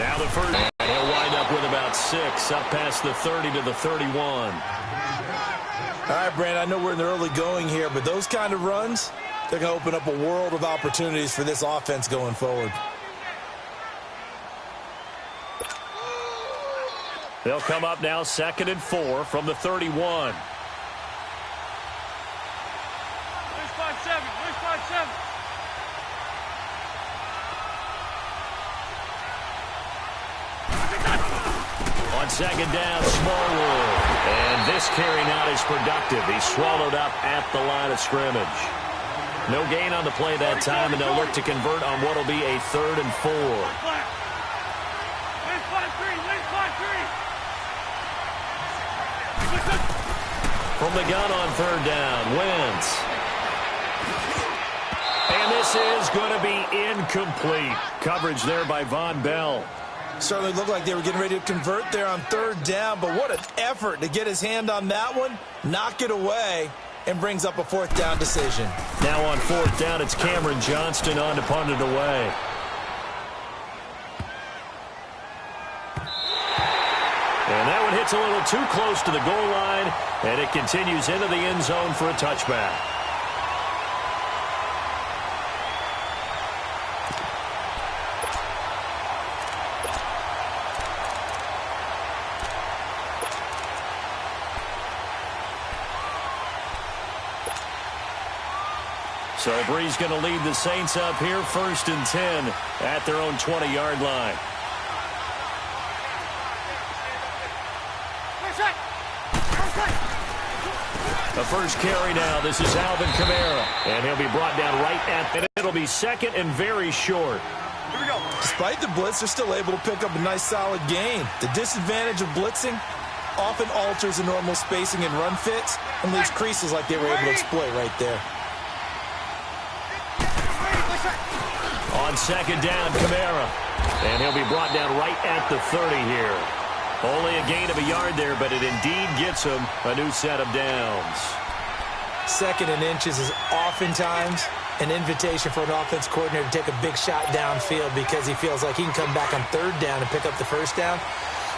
Now the first, and he'll wind up with about 6, up past the 30 to the 31. All right, Brandon, I know we're in the early going here, but those kind of runs, they're going to open up a world of opportunities for this offense going forward. They'll come up now 2nd and 4 from the 31. On 2nd down, Smallwood. And this carry not as productive. He's swallowed up at the line of scrimmage. No gain on the play that time, and they'll look to convert on what will be a 3rd and 4. From the gun on 3rd down, Wentz. And this is going to be incomplete. Coverage there by Von Bell. Certainly looked like they were getting ready to convert there on 3rd down, but what an effort to get his hand on that one, knock it away, and brings up a 4th down decision. Now on 4th down, it's Cameron Johnston on to punt it away. And that one hits a little too close to the goal line, and it continues into the end zone for a touchback. So Bree's going to lead the Saints up here, 1st and 10 at their own 20-yard line. The first carry now. This is Alvin Kamara. And he'll be brought down right at, and it'll be 2nd and very short. Here we go. Despite the blitz, they're still able to pick up a nice solid gain. The disadvantage of blitzing often alters the normal spacing and run fits and leaves creases like they were able to exploit right there. On 2nd down, Kamara. And he'll be brought down right at the 30 here. Only a gain of a yard there, but it indeed gets him a new set of downs. 2nd and inches is oftentimes an invitation for an offense coordinator to take a big shot downfield because he feels like he can come back on 3rd down and pick up the 1st down.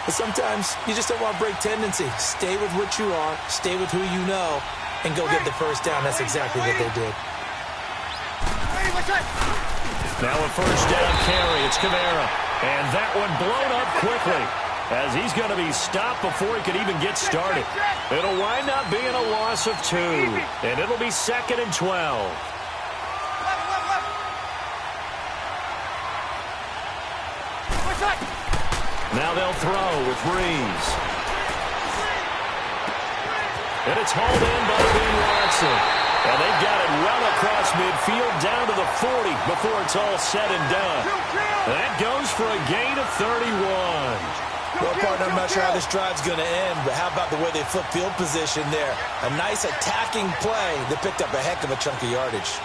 But sometimes you just don't want to break tendency. Stay with what you are, stay with who you know, and go get the 1st down. That's exactly what they did. Now a 1st down carry. It's Kamara. And that one blown up quickly as he's going to be stopped before he could even get started. It'll wind up being a loss of 2. And it'll be 2nd and 12. Now they'll throw with Breeze. And it's hauled in by Dean Watson. And they've got it well across midfield down to the 40 before it's all said and done. That goes for a gain of 31. Well, partner, I'm not sure how this drive's going to end, but how about the way they flip field position there? A nice attacking play that picked up a heck of a chunk of yardage.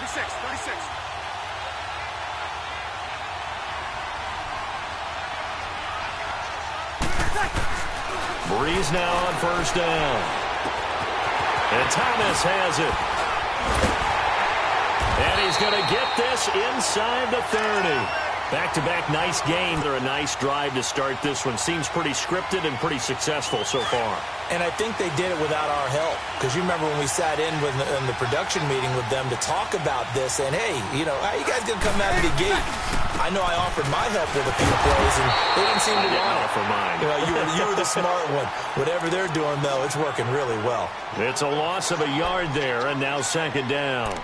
36. Breeze now on 1st down. And Thomas has it. And he's going to get this inside the 30. Back-to-back nice games. They're a nice drive to start this one. Seems pretty scripted and pretty successful so far. And I think they did it without our help. Because you remember when we sat in the production meeting with them to talk about this, and hey, you know, how you guys going to come out of the gate? I know I offered my help with a few plays, and they didn't seem to want it. Offer mine. You know, you were the smart one. Whatever they're doing, though, it's working really well. It's a loss of a yard there, and now 2nd down.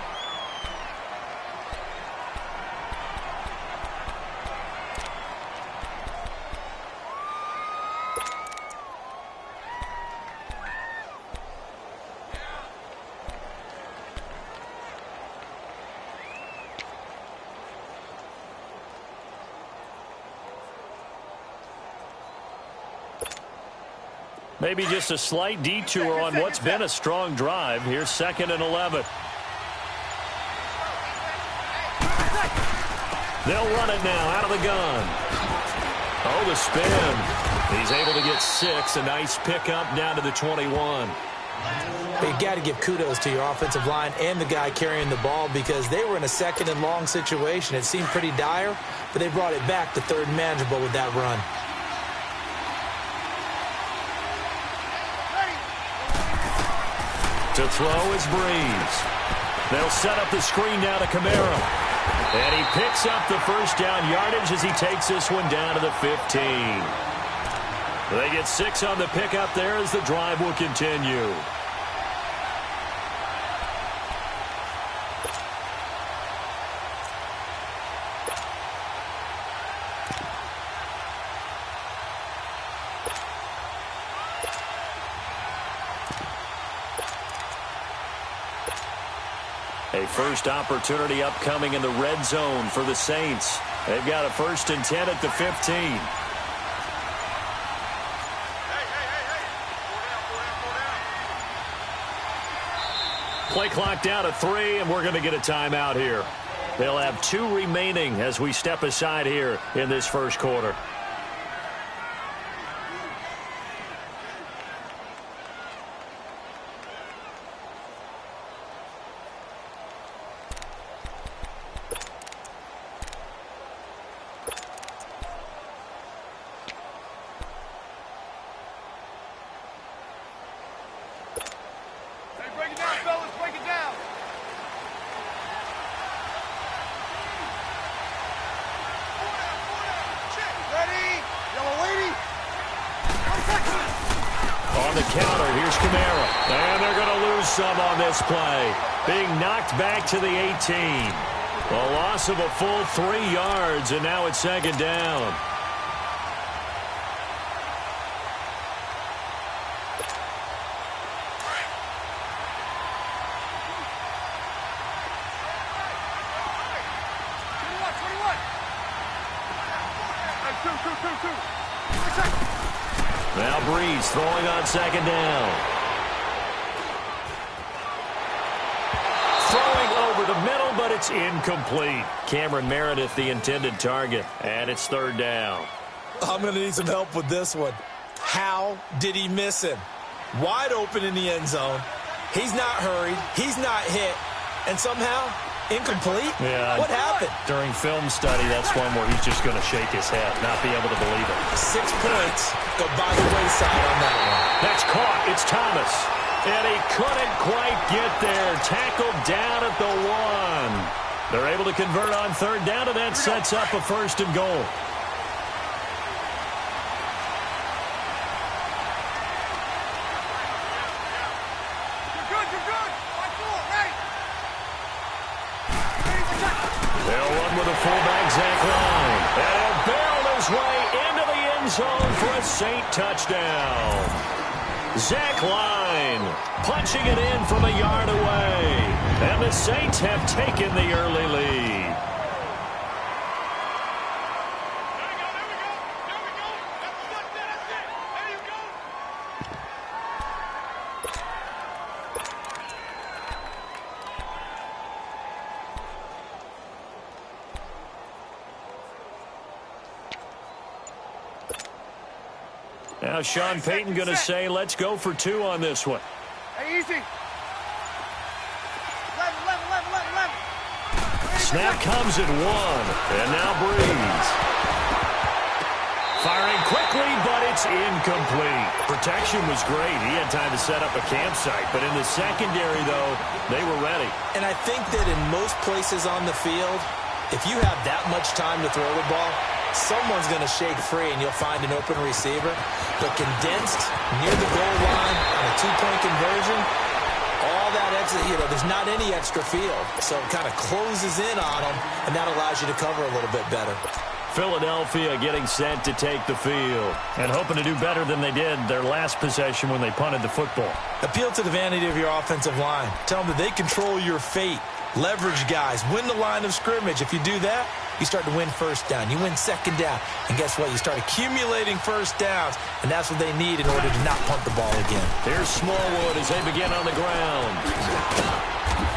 Maybe just a slight detour on what's been a strong drive. Here's 2nd and 11. They'll run it now out of the gun. Oh, the spin. He's able to get 6. A nice pickup down to the 21. But you got to give kudos to your offensive line and the guy carrying the ball because they were in a second and long situation. It seemed pretty dire, but they brought it back to third and manageable with that run. To throw is Breeze. They'll set up the screen now to Kamara. And he picks up the first down yardage as he takes this one down to the 15. They get 6 on the pickup there as the drive will continue. A first opportunity upcoming in the red zone for the Saints. They've got a 1st and 10 at the 15. Play clock down to 3, and we're going to get a timeout here. They'll have 2 remaining as we step aside here in this first quarter. The counter, here's Kamara. And they're going to lose some on this play. Being knocked back to the 18. A loss of a full 3 yards, and now it's 2nd down. Now Breeze throwing on 2nd down. Throwing over the middle, but it's incomplete. Cameron Meredith, the intended target, and it's 3rd down. I'm going to need some help with this one. How did he miss him? Wide open in the end zone. He's not hurried. He's not hit. And somehow, incomplete? Yeah. What happened? During film study, that's one where he's just going to shake his head, not be able to believe it. 6 points go by the wayside on that one. That's caught. It's Thomas. And he couldn't quite get there. Tackled down at the 1. They're able to convert on 3rd down, and that sets up a 1st and goal. They'll run with a fullback, Zach Line. And he'll barrel his way into the end zone for a Saint touchdown. Zach Line punching it in from a yard away. And the Saints have taken the early lead. Now Sean Payton going to say, let's go for 2 on this one. Hey, easy. 11. Snap comes at 1. And now Breeze. Firing quickly, but it's incomplete. Protection was great. He had time to set up a campsite. But in the secondary, though, they were ready. And I think that in most places on the field, if you have that much time to throw the ball, someone's going to shake free and you'll find an open receiver. But condensed near the goal line on a 2-point conversion, all that extra, there's not any extra field. So it kind of closes in on them, and that allows you to cover a little bit better. Philadelphia getting set to take the field and hoping to do better than they did their last possession when they punted the football. Appeal to the vanity of your offensive line. Tell them that they control your fate. Leverage guys. Win the line of scrimmage. If you do that, you start to win 1st down. You win 2nd down. And guess what? You start accumulating 1st downs, and that's what they need in order to not punt the ball again. Here's Smallwood as they begin on the ground.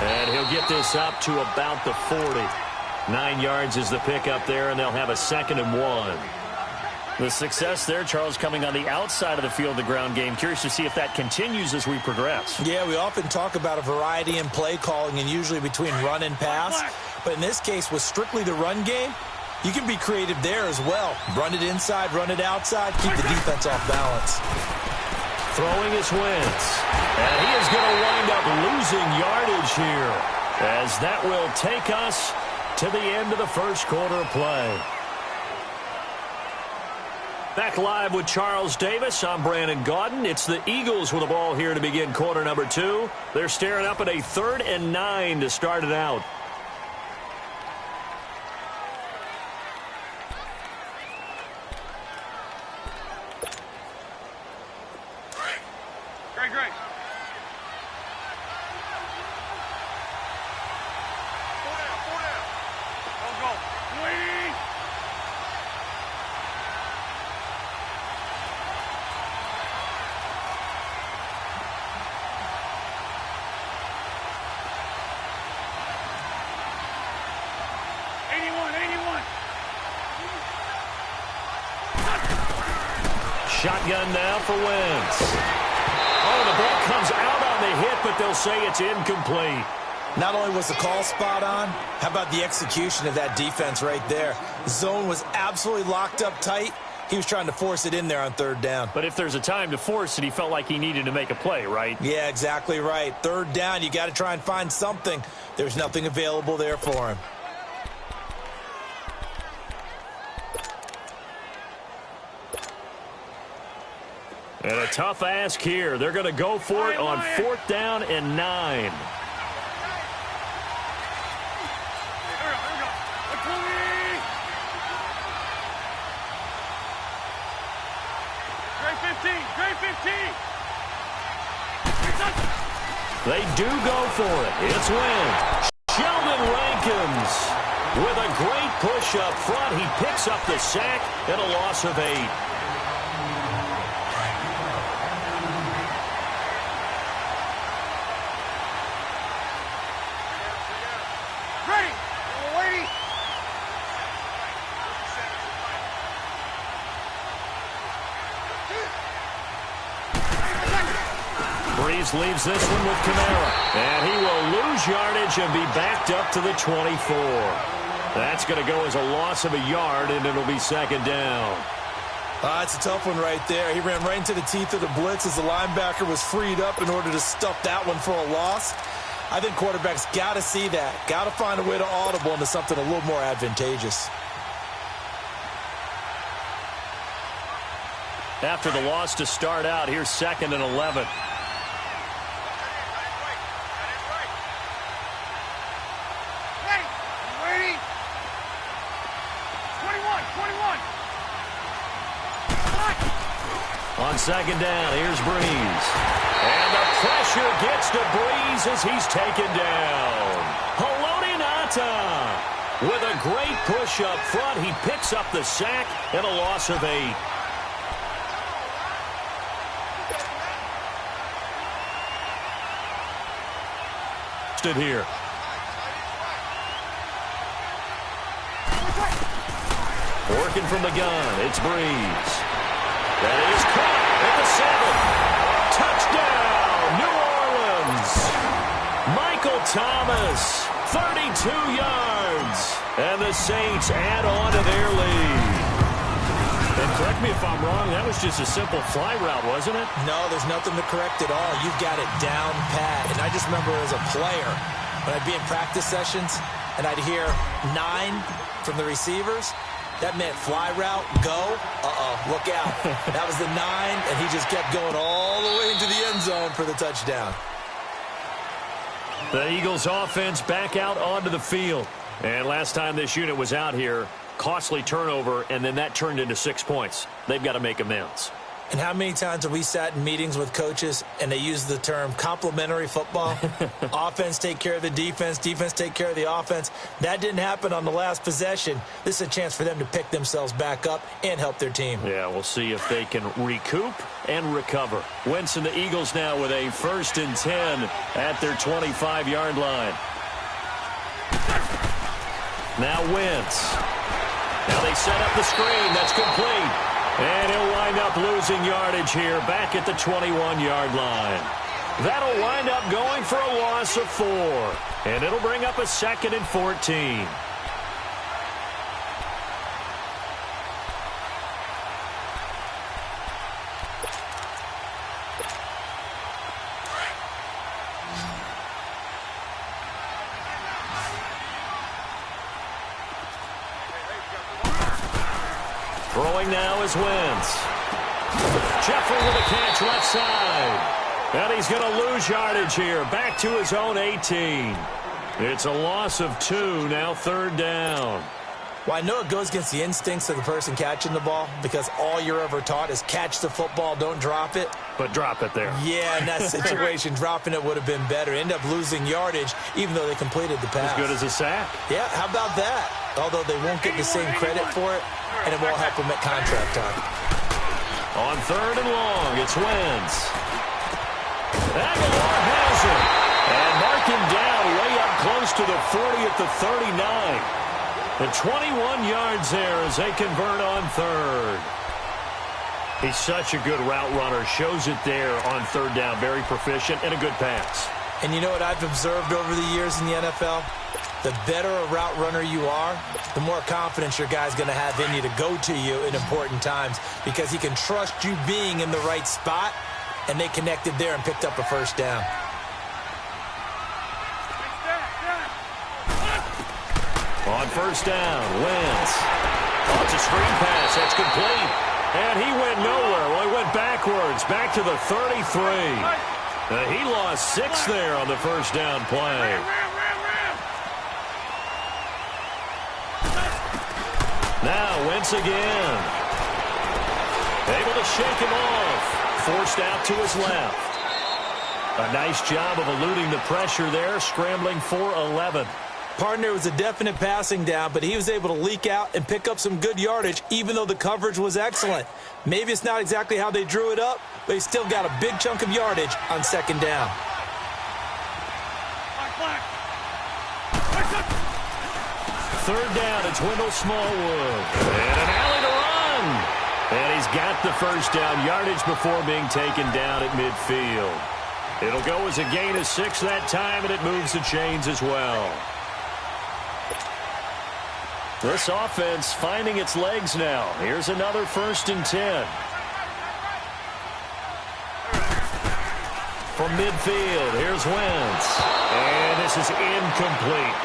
And he'll get this up to about the 40. 9 yards is the pickup there, and they'll have a 2nd and 1. The success there, Charles, coming on the outside of the field, the ground game. Curious to see if that continues as we progress. Yeah, we often talk about a variety in play calling and usually between run and pass. But in this case, with strictly the run game, you can be creative there as well. Run it inside, run it outside, keep the defense off balance. Throwing is Wentz. And he is going to wind up losing yardage here, as that will take us to the end of the first quarter of play. Back live with Charles Davis. I'm Brandon Gaudin. It's the Eagles with the ball here to begin quarter number 2. They're staring up at a 3rd and 9 to start it out. Great. Four down. Go. Wait. Shotgun now for Wentz. Oh, the ball comes out on the hit, but they'll say it's incomplete. Not only was the call spot on, how about the execution of that defense right there? The zone was absolutely locked up tight. He was trying to force it in there on 3rd down. But if there's a time to force it, he felt like he needed to make a play, right? Yeah, exactly right. 3rd down, you got to try and find something. There's nothing available there for him. And a tough ask here. They're going to go for it on 4th down and 9. Great 15. They do go for it. It's Wentz. Sheldon Rankins with a great push up front. He picks up the sack and a loss of 8. Breeze leaves this one with Kamara. And he will lose yardage and be backed up to the 24. That's going to go as a loss of a yard, and it'll be 2nd down. It's a tough one right there. He ran right into the teeth of the blitz as the linebacker was freed up in order to stuff that one for a loss. I think quarterbacks got to see that. Got to find a way to audible into something a little more advantageous. After the loss to start out, here's 2nd and 11. On 2nd down, here's Breeze. And the pressure gets to Breeze as he's taken down. Haloti Ngata with a great push up front. He picks up the sack and a loss of 8. Stood here. Working from the gun, it's Breeze. That is caught at the 7. Touchdown, New Orleans. Michael Thomas, 32 yards. And the Saints add on to their lead. And correct me if I'm wrong, that was just a simple fly route, wasn't it? No, there's nothing to correct at all. You've got it down pat. And I just remember as a player, when I'd be in practice sessions and I'd hear 9 from the receivers, that meant fly route, go, look out. That was the 9, and he just kept going all the way into the end zone for the touchdown. The Eagles offense back out onto the field. And last time this unit was out here, costly turnover, and then that turned into 6 points. They've got to make amends. And how many times have we sat in meetings with coaches and they use the term complementary football? Offense take care of the defense, defense take care of the offense. That didn't happen on the last possession. This is a chance for them to pick themselves back up and help their team. Yeah, we'll see if they can recoup and recover. Wentz and the Eagles now with a 1st and 10 at their 25-yard line. Now Wentz. Now they set up the screen. That's complete. And he'll wind up losing yardage here back at the 21-yard line. That'll wind up going for a loss of 4. And it'll bring up a 2nd and 14. Throwing now is Wentz. Jeffrey with a catch left side. And he's going to lose yardage here. Back to his own 18. It's a loss of 2, now 3rd down. Well, I know it goes against the instincts of the person catching the ball because all you're ever taught is catch the football, don't drop it. But drop it there. Yeah, in that situation, dropping it would have been better. End up losing yardage even though they completed the pass. As good as a sack. Yeah, how about that? Although they won't get the same credit for it, and it won't help them at contract time. On 3rd and long, it's Wentz. Aguilar has it. And mark him down way up close to the 40 at the 39. The 21 yards there as they convert on 3rd. He's such a good route runner. Shows it there on 3rd down. Very proficient and a good pass. And you know what I've observed over the years in the NFL? The better a route runner you are, the more confidence your guy's going to have in you to go to you in important times because he can trust you being in the right spot, and they connected there and picked up a 1st down. On 1st down, Wentz. Oh, it's a screen pass. That's complete. And he went nowhere. Well, he went backwards, back to the 33. He lost 6 there on the 1st down play. Now Wentz again. Able to shake him off. Forced out to his left. A nice job of eluding the pressure there, scrambling for 11. Partner, was a definite passing down, but he was able to leak out and pick up some good yardage, even though the coverage was excellent. Maybe it's not exactly how they drew it up, but he still got a big chunk of yardage on 2nd down. Third down, it's Wendell Smallwood. And an alley to run. And he's got the 1st down yardage before being taken down at midfield. It'll go as a gain of 6 that time, and it moves the chains as well. This offense finding its legs now. Here's another 1st and 10. From midfield, here's Wentz. And this is incomplete.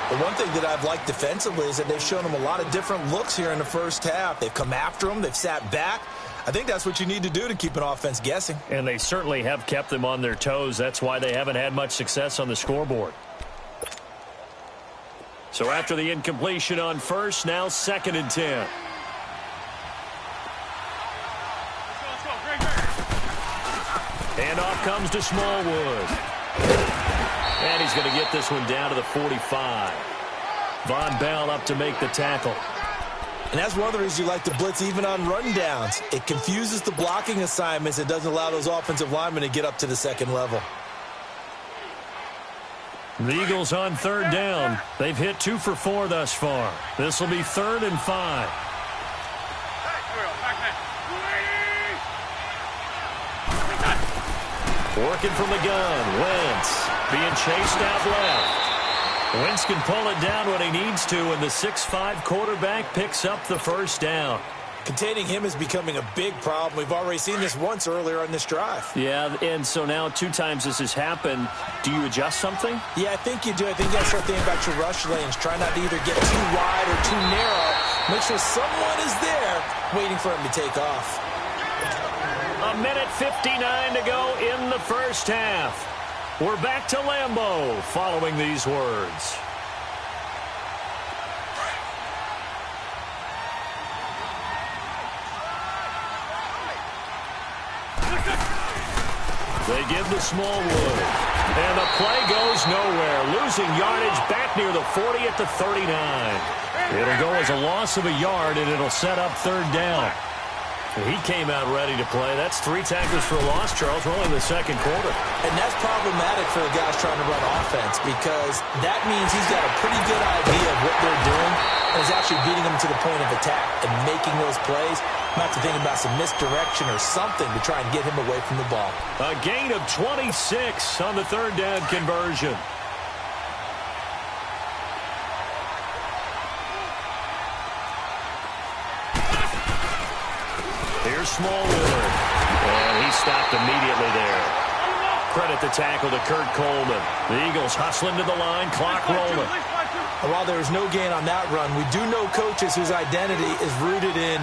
The one thing that I've liked defensively is that they've shown him a lot of different looks here in the 1st half. They've come after him. They've sat back. I think that's what you need to do to keep an offense guessing. And they certainly have kept them on their toes. That's why they haven't had much success on the scoreboard. So after the incompletion on 1st, now 2nd and 10. And off comes to Smallwood. And he's going to get this one down to the 45. Von Bell up to make the tackle. And that's one of the reasons you like to blitz even on rundowns. It confuses the blocking assignments. It doesn't allow those offensive linemen to get up to the 2nd level. The Eagles on 3rd down. They've hit 2 for 4 thus far. This will be 3rd and 5. Working from the gun. Wentz being chased out left. Wentz can pull it down when he needs to, and the 6'5" quarterback picks up the 1st down. Containing him is becoming a big problem. We've already seen this once earlier on this drive. Yeah, and so now 2 times this has happened. Do you adjust something? Yeah, I think you do. I think you got to start thinking about your rush lanes. Try not to either get too wide or too narrow. Make sure someone is there waiting for him to take off. A minute 59 to go in the 1st half. We're back to Lambeau following these words. They give the Smallwood. And the play goes nowhere. Losing yardage back near the 40 at the 39. It'll go as a loss of a yard, and it'll set up 3rd down. He came out ready to play. That's 3 tackles for a loss, Charles. We're only in the second quarter. And that's problematic for the guys trying to run offense because that means he's got a pretty good idea of what they're doing and is actually beating them to the point of attack and making those plays. I'm going to have to think about some misdirection or something to try and get him away from the ball. A gain of 26 on the third down conversion. Here's Smallwood, and he stopped immediately there. Credit the tackle to Kurt Coleman. The Eagles hustling to the line, clock rolling. And while there was no gain on that run, we do know coaches whose identity is rooted in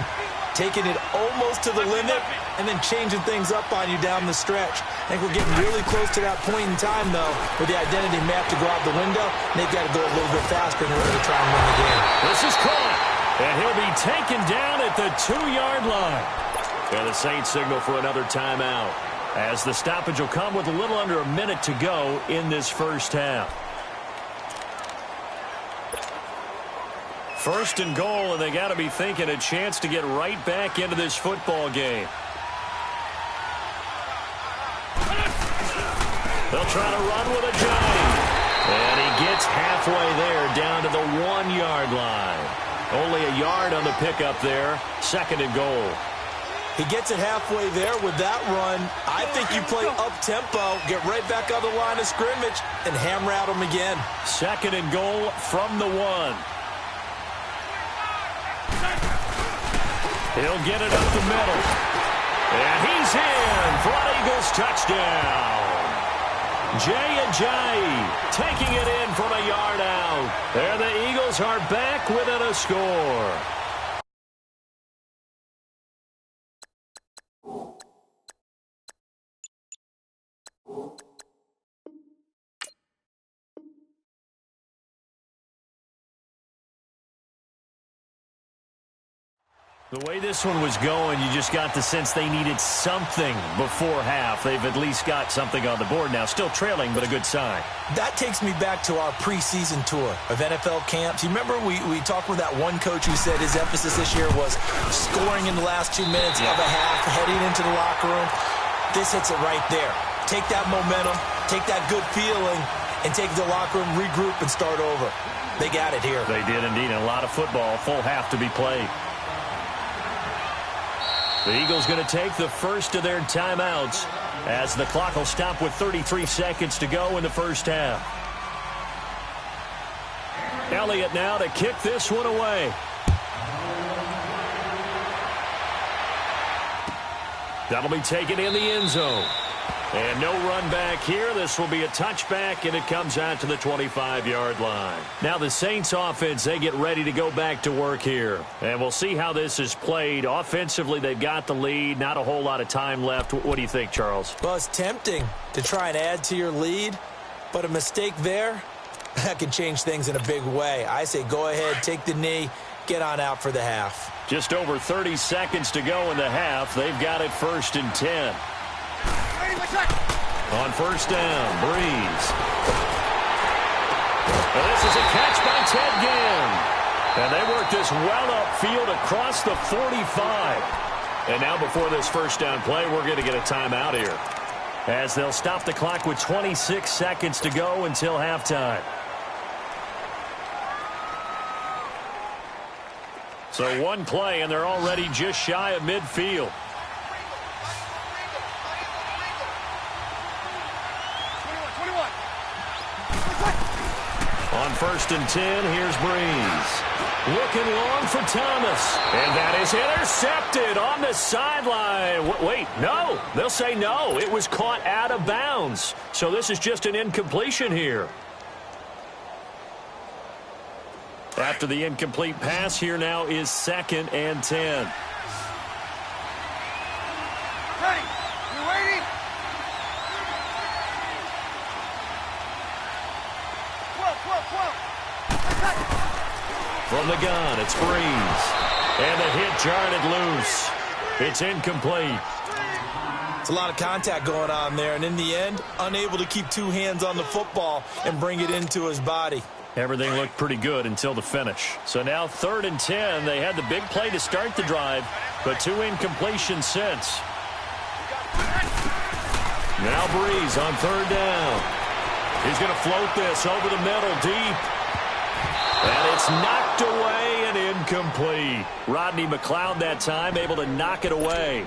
taking it almost to the limit and then changing things up on you down the stretch. I think we're getting really close to that point in time, though, where the identity may have to go out the window, and they've got to go a little bit faster in order to try and win the game. This is caught, and he'll be taken down at the 2-yard line. And the Saints signal for another timeout, as the stoppage will come with a little under a minute to go in this first half. First and goal, and they got to be thinking a chance to get right back into this football game. They'll try to run with a giant. And he gets halfway there down to the 1-yard line. Only a yard on the pickup there. Second and goal. He gets it halfway there with that run. I think you play up-tempo, get right back on the line of scrimmage, and hammer at him again. Second and goal from the 1. He'll get it up the middle. And he's in for an Eagles touchdown. Djstew1190's taking it in from a yard out. And the Eagles are back within a score. The way this one was going, you just got the sense they needed something before half. They've at least got something on the board now. Still trailing, but a good sign. That takes me back to our preseason tour of NFL camps. You remember we talked with that one coach who said his emphasis this year was scoring in the last 2 minutes of a half, heading into the locker room. This hits it right there. Take that momentum, take that good feeling, and take it to the locker room, regroup, and start over. They got it here. They did indeed. And a lot of football, full half to be played. The Eagles going to take the first of their timeouts as the clock will stop with 33 seconds to go in the first half. Elliott now to kick this one away. That'll be taken in the end zone. And no run back here. This will be a touchback, and it comes out to the 25-yard line. Now the Saints offense, they get ready to go back to work here. And we'll see how this is played. Offensively, they've got the lead. Not a whole lot of time left. What do you think, Charles? Well, it's tempting to try and add to your lead, but a mistake there, that can change things in a big way. I say go ahead, take the knee, get on out for the half. Just over 30 seconds to go in the half. They've got it 1st and 10. On first down, Breeze. And this is a catch by Ted Ginn. And they work this well upfield across the 45. And now before this first down play, we're going to get a timeout here, as they'll stop the clock with 26 seconds to go until halftime. So one play, and they're already just shy of midfield. On 1st and 10, here's Breeze. Looking long for Thomas. And that is intercepted on the sideline. Wait, no. They'll say no. It was caught out of bounds. So this is just an incompletion here. After the incomplete pass, here now is 2nd and 10. Ready. You waiting? From the gun, it's Breeze. And the hit jarred it loose. It's incomplete. It's a lot of contact going on there, and in the end, unable to keep 2 hands on the football and bring it into his body. Everything looked pretty good until the finish. So now 3rd and 10. They had the big play to start the drive, but 2 incompletions since. Now Breeze on 3rd down. He's going to float this over the middle deep. And it's knocked away and incomplete. Rodney McLeod that time able to knock it away.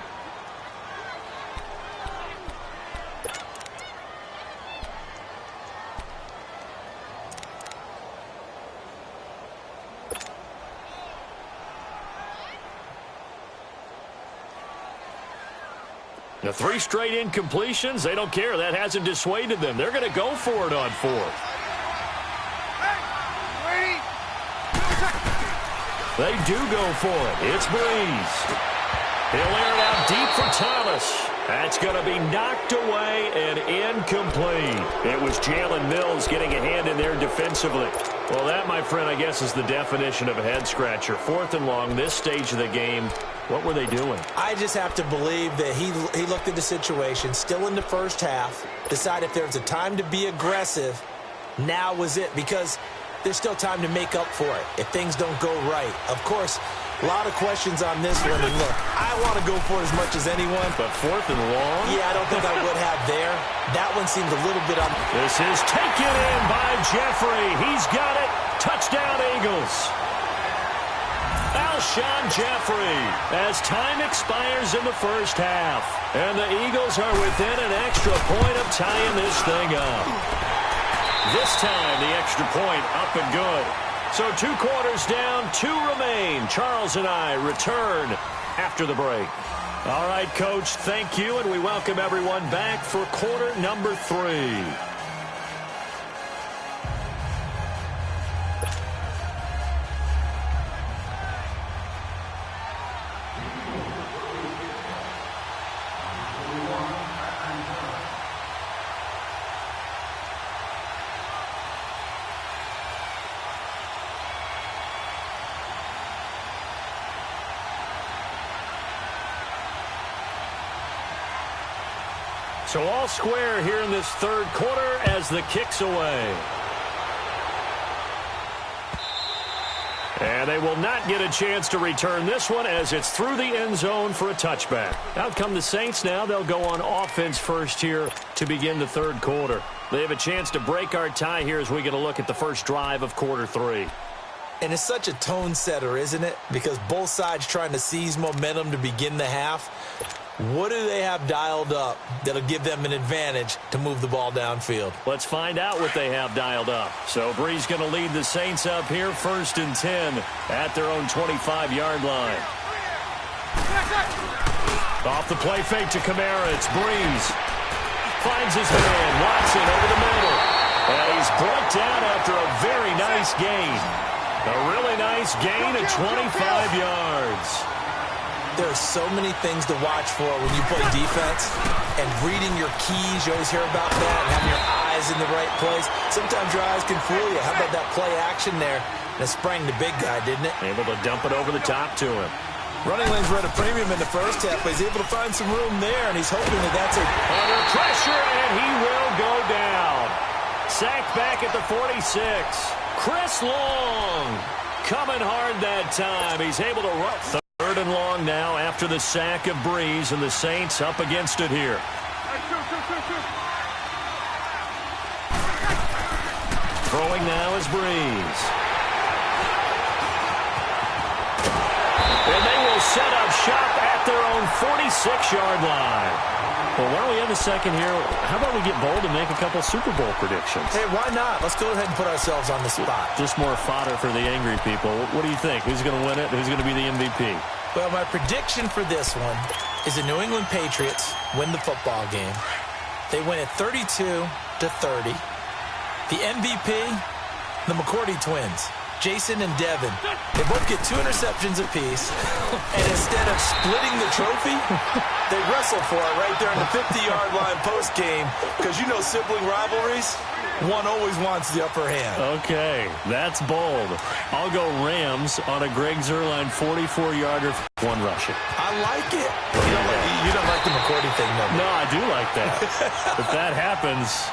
The 3 straight incompletions, they don't care. That hasn't dissuaded them. They're going to go for it on 4th. They do go for it. It's Breeze. He'll air it out deep for Thomas. That's going to be knocked away and incomplete. It was Jalen Mills getting a hand in there defensively. Well, that, my friend, I guess is the definition of a head-scratcher. 4th and long, this stage of the game. What were they doing? I just have to believe that he looked at the situation, still in the first half, decided if there was a time to be aggressive, now was it, because there's still time to make up for it if things don't go right. Of course, a lot of questions on this one, and look, I want to go for it as much as anyone. But 4th and long? Yeah, I don't think I would have there. That one seemed a little bit on. This is taken in by Jeffrey. He's got it. Touchdown, Eagles. Alshon Jeffrey as time expires in the first half. And the Eagles are within an extra point of tying this thing up. This time, the extra point up and good. So 2 quarters down, 2 remain. Charles and I return after the break. All right, Coach, thank you, and we welcome everyone back for quarter number 3. So all square here in this 3rd quarter as the kick's away. And they will not get a chance to return this one as it's through the end zone for a touchback. Out come the Saints now. They'll go on offense first here to begin the 3rd quarter. They have a chance to break our tie here as we get a look at the first drive of quarter 3. And it's such a tone setter, isn't it? Because both sides trying to seize momentum to begin the half. What do they have dialed up that'll give them an advantage to move the ball downfield? Let's find out what they have dialed up. So Breeze going to lead the Saints up here 1st and 10 at their own 25-yard line. Off the play fake to Kamara. It's Breeze. Finds his man. Watson over the middle. And he's brought down after a very nice gain. A really nice gain of 25 yards. There are so many things to watch for when you play defense, and reading your keys, you always hear about that, and having your eyes in the right place. Sometimes your eyes can fool you. How about that play action there? And it sprang the big guy, didn't it? Able to dump it over the top to him. Running lanes were at a premium in the first half, but he's able to find some room there, and he's hoping that that's a... Under pressure, and he will go down. Sacked back at the 46. Chris Long coming hard that time. He's able to run. 3rd and long now after the sack of Breeze, and the Saints up against it here. Throwing now is Breeze. And they will set up shop at their own 46-yard line. Well, why don't we have a second here? How about we get bold and make a couple Super Bowl predictions? Hey, why not? Let's go ahead and put ourselves on the spot. Just more fodder for the angry people. What do you think? Who's going to win it? Who's going to be the MVP? Well, my prediction for this one is the New England Patriots win the football game. They win it 32-30. The MVP, the McCourty twins, Jason and Devin. They both get 2 interceptions apiece, and instead of splitting the trophy, they wrestle for it right there on the 50-yard line post-game, because you know sibling rivalries, one always wants the upper hand. Okay, that's bold. I'll go Rams on a Greg Zuerlein 44-yarder, 1 rushing. I like it. You don't like the McCourty thing, though. No, I do like that. If that happens,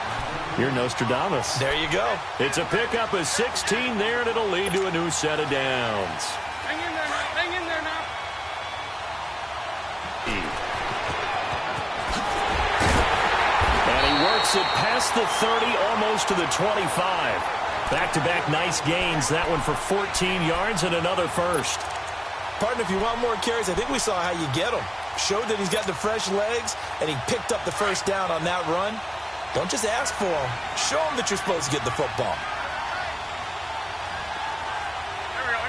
You're Nostradamus. There you go. It's a pickup of 16 there, and it'll lead to a new set of downs. Hang in there now. Hang in there now. And he works it past the 30, almost to the 25. Back-to-back nice gains. That one for 14 yards and another first. Partner, if you want more carries, I think we saw how you get them. Showed that he's got the fresh legs, and he picked up the first down on that run. Don't just ask for them. Show them that you're supposed to get the football. Here we go.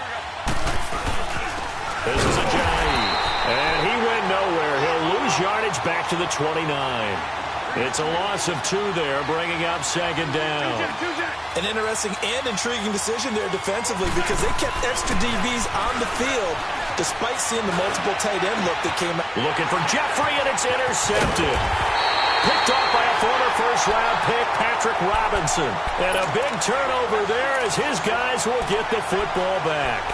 This is a Johnny, and he went nowhere. He'll lose yardage back to the 29. It's a loss of 2 there, bringing up second down. An interesting and intriguing decision there defensively because they kept extra DBs on the field despite seeing the multiple tight end look that came out. Looking for Jeffrey, and it's intercepted. Picked off by a former first-round pick, Patrick Robinson. And a big turnover there as his guys will get the football back.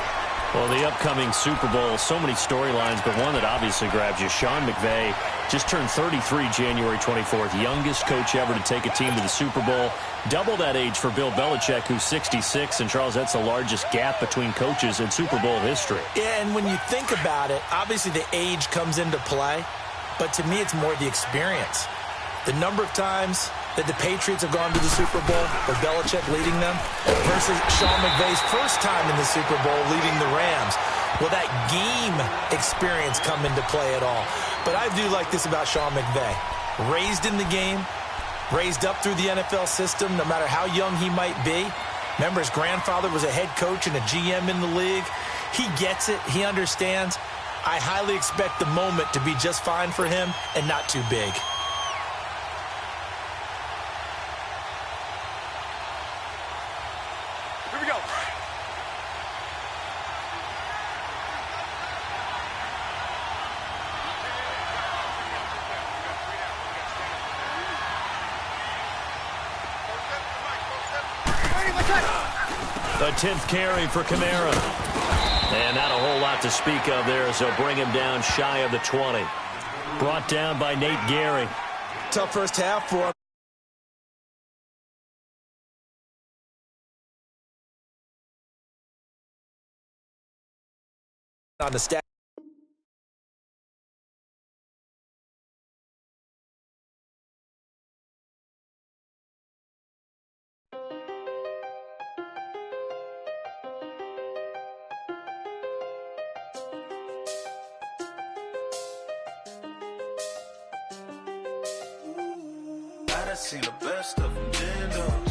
Well, the upcoming Super Bowl, so many storylines, but one that obviously grabs you. Sean McVay just turned 33 January 24th, youngest coach ever to take a team to the Super Bowl. Double that age for Bill Belichick, who's 66. And, Charles, that's the largest gap between coaches in Super Bowl history. Yeah, and when you think about it, obviously the age comes into play, but to me it's more the experience. The number of times that the Patriots have gone to the Super Bowl with Belichick leading them versus Sean McVay's first time in the Super Bowl leading the Rams. Will that game experience come into play at all? But I do like this about Sean McVay. Raised in the game, raised up through the NFL system, no matter how young he might be. Remember, his grandfather was a head coach and a GM in the league. He gets it. He understands. I highly expect the moment to be just fine for him and not too big. Here we go. The 10th carry for Kamara. And not a whole lot to speak of there, so bring him down shy of the 20. Brought down by Nate Gary. Tough first half for him. On the stat. I done seen the best of them,